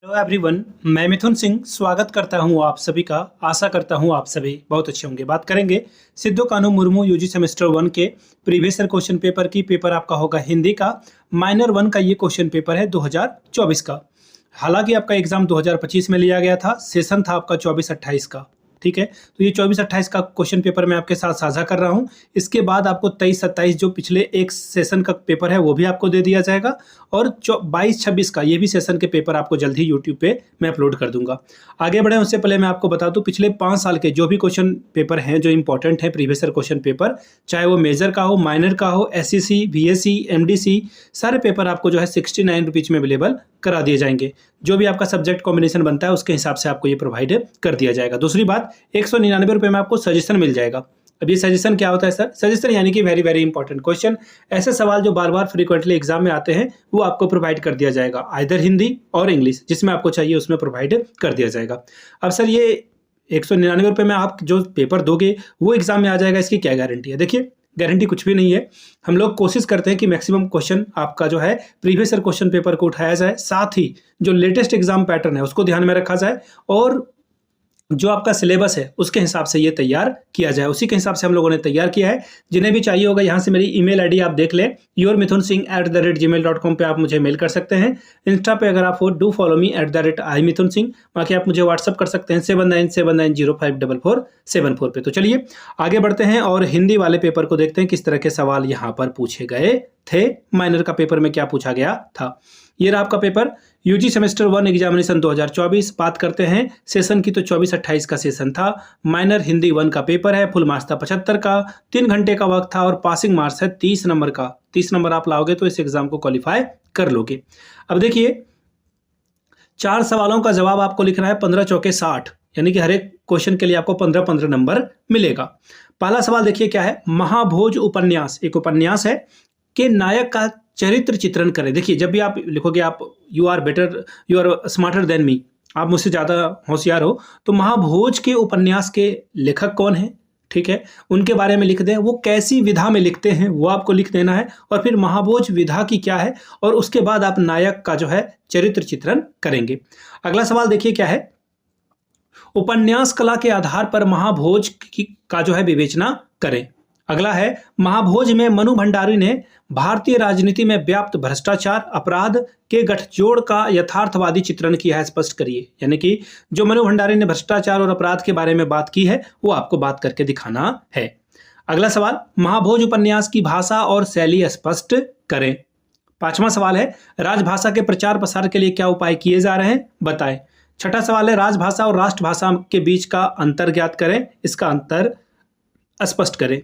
Hello everyone, मैं मिथुन सिंह स्वागत करता हूं आप सभी का। आशा करता हूं आप सभी बहुत अच्छे होंगे। बात करेंगे सिद्धू कान्हू मुर्मू यूजी सेमेस्टर 1 के प्रीवियस ईयर क्वेश्चन पेपर की। पेपर आपका होगा हिंदी का, माइनर 1 का ये क्वेश्चन पेपर है 2024 का। हालांकि आपका एग्जाम 2025 में लिया गया था, सेशन था आपका 24-28 का। ठीक है, तो ये 24-28 का क्वेश्चन पेपर मैं आपके साथ साझा कर रहा हूं। इसके बाद आपको 23-27 जो पिछले एक सेशन का पेपर है वो भी आपको दे दिया जाएगा, और 22-26 का ये भी सेशन के पेपर आपको जल्द ही यूट्यूब पे मैं अपलोड कर दूंगा। आगे बढ़े उससे पहले मैं आपको बता दूं, पिछले 5 साल के जो भी क्वेश्चन पेपर हैं जो इंपॉर्टेंट है प्रीवियस ईयर क्वेश्चन पेपर, चाहे वो मेजर का हो, माइनर का हो, SEC, VSC, MDC, सारे पेपर आपको जो है 69 रुपीज़ में अवेलेबल करा दिए जाएंगे। जो भी आपका सब्जेक्ट कॉम्बिनेशन बनता है उसके हिसाब से आपको ये प्रोवाइड कर दिया जाएगा। दूसरी बात, 199 रुपये में आपको सजेशन मिल जाएगा। अब ये सजेशन क्या होता है सर? सजेशन यानी कि वेरी वेरी इंपॉर्टेंट क्वेश्चन, ऐसे सवाल जो बार बार फ्रीक्वेंटली एग्जाम में आते हैं वो आपको प्रोवाइड कर दिया जाएगा, आइदर हिंदी और इंग्लिश, जिसमें आपको चाहिए उसमें प्रोवाइड कर दिया जाएगा। अब सर ये 199 रुपये में आप जो पेपर दोगे वो एग्जाम में आ जाएगा, इसकी क्या गारंटी है? देखिए, गारंटी कुछ भी नहीं है। हम लोग कोशिश करते हैं कि मैक्सिमम क्वेश्चन आपका जो है प्रीवियस ईयर क्वेश्चन पेपर को उठाया जाए, साथ ही जो लेटेस्ट एग्जाम पैटर्न है उसको ध्यान में रखा जाए, और जो आपका सिलेबस है उसके हिसाब से ये तैयार किया जाए। उसी के हिसाब से हम लोगों ने तैयार किया है। जिन्हें भी चाहिए होगा यहाँ से मेरी ईमेल आईडी आप देख लें, yourmithunsingh@gmail.com पे आप मुझे मेल कर सकते हैं। इंस्टा पे अगर आप हो, डू फॉलो मी @imithunsingh। बाकी आप मुझे व्हाट्सअप कर सकते हैं 7979054474 पे। तो चलिए आगे बढ़ते हैं और हिंदी वाले पेपर को देखते हैं किस तरह के सवाल यहाँ पर पूछे गए थे। माइनर का पेपर में क्या पूछा गया था, ये रहा आपका पेपर यूजी सेमेस्टर 1 एग्जामिनेशन 2024। बात करते हैं सेशन की, तो 24-28 का सेशन था। माइनर हिंदी 1 का पेपर है, फुल मार्क्स था 75 का, 3 घंटे का वक्त था, और पासिंग मार्क्स है 30 नंबर का। 30 नंबर आप लाओगे तो इस एग्जाम को क्वालिफाई कर लोगे। अब देखिए, 4 सवालों का जवाब आपको लिखना है 15 चौके 60, यानी कि हर एक क्वेश्चन के लिए आपको 15-15 नंबर मिलेगा। पहला सवाल देखिए क्या है, महाभोज उपन्यास, एक उपन्यास है, के नायक का चरित्र चित्रण करें। देखिए, जब भी आप लिखोगे, आप you are smarter than me, आप मुझसे ज़्यादा होशियार हो, तो महाभोज के उपन्यास के लेखक कौन है, ठीक है, उनके बारे में लिख दें। वो कैसी विधा में लिखते हैं वो आपको लिख देना है, और फिर महाभोज विधा की क्या है, और उसके बाद आप नायक का जो है चरित्र चित्रण करेंगे। अगला सवाल देखिए क्या है, उपन्यास कला के आधार पर महाभोज का जो है विवेचना करें। अगला है, महाभोज में मनु भंडारी ने भारतीय राजनीति में व्याप्त भ्रष्टाचार, अपराध के गठजोड़ का यथार्थवादी चित्रण किया है, स्पष्ट करिए। यानी कि जो मनु भंडारी ने भ्रष्टाचार और अपराध के बारे में बात की है वो आपको बात करके दिखाना है। अगला सवाल, महाभोज उपन्यास की भाषा और शैली स्पष्ट करें। 5वां सवाल है, राजभाषा के प्रचार प्रसार के लिए क्या उपाय किए जा रहे हैं, बताएं। 6ठा सवाल है, राजभाषा और राष्ट्रभाषा के बीच का अंतर ज्ञात करें, इसका अंतर स्पष्ट करें।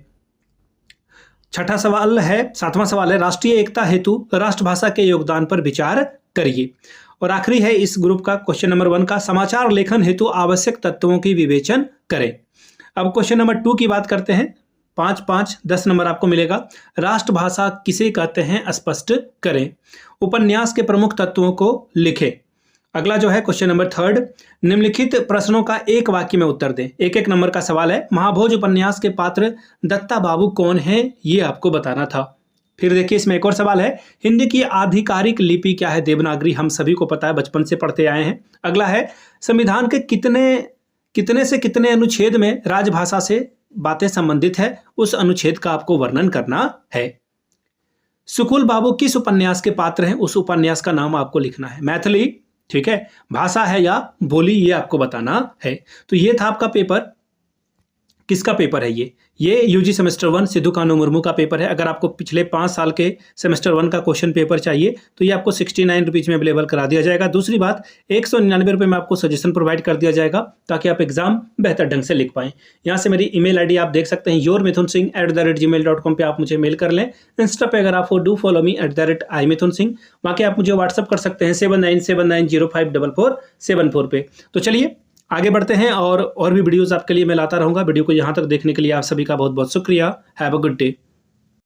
7वां सवाल है, राष्ट्रीय एकता हेतु राष्ट्रभाषा के योगदान पर विचार करिए। और आखिरी है इस ग्रुप का क्वेश्चन नंबर 1 का, समाचार लेखन हेतु आवश्यक तत्वों की विवेचन करें। अब क्वेश्चन नंबर 2 की बात करते हैं। 5-5-10 नंबर आपको मिलेगा। राष्ट्रभाषा किसे कहते हैं, स्पष्ट करें। उपन्यास के प्रमुख तत्वों को लिखें। अगला जो है क्वेश्चन नंबर 3, निम्नलिखित प्रश्नों का एक वाक्य में उत्तर दें। 1-1 नंबर का सवाल है। महाभोज उपन्यास के पात्र दत्ता बाबू कौन है, ये आपको बताना था। फिर देखिए इसमें एक और सवाल है, हिंदी की आधिकारिक लिपि क्या है, देवनागरी, हम सभी को पता है, बचपन से पढ़ते आए हैं। अगला है, संविधान के कितने से कितने अनुच्छेद में राजभाषा से बातें संबंधित है, उस अनुच्छेद का आपको वर्णन करना है। सुकुल बाबू किस उपन्यास के पात्र हैं, उस उपन्यास का नाम आपको लिखना है। मैथिली, ठीक है, भाषा है या बोली, ये आपको बताना है। तो ये था आपका पेपर। किसका पेपर है ये यूजी सेमेस्टर 1 सिद्धू कान्हू मुर्मू का पेपर है। अगर आपको पिछले 5 साल के सेमेस्टर 1 का क्वेश्चन पेपर चाहिए तो ये आपको 69 रुपीज़ में अवेलेबल करा दिया जाएगा। दूसरी बात, 199 रुपये में आपको सजेशन प्रोवाइड कर दिया जाएगा ताकि आप एग्जाम बेहतर ढंग से लिख पाएँ। यहाँ से मेरी ईमेल आईडी आप देख सकते हैं, yourmithunsingh@gmail.com पे आप मुझे मेल कर लें। इंस्टा पे अगर आप हो, डू फॉलो मी @imithunsingh। बाकी आप मुझे व्हाट्सअप कर सकते हैं 7979054474 पे। तो चलिए आगे बढ़ते हैं, और भी वीडियोस आपके लिए मैं लाता रहूँगा। वीडियो को यहाँ तक देखने के लिए आप सभी का बहुत बहुत शुक्रिया। Have a good day.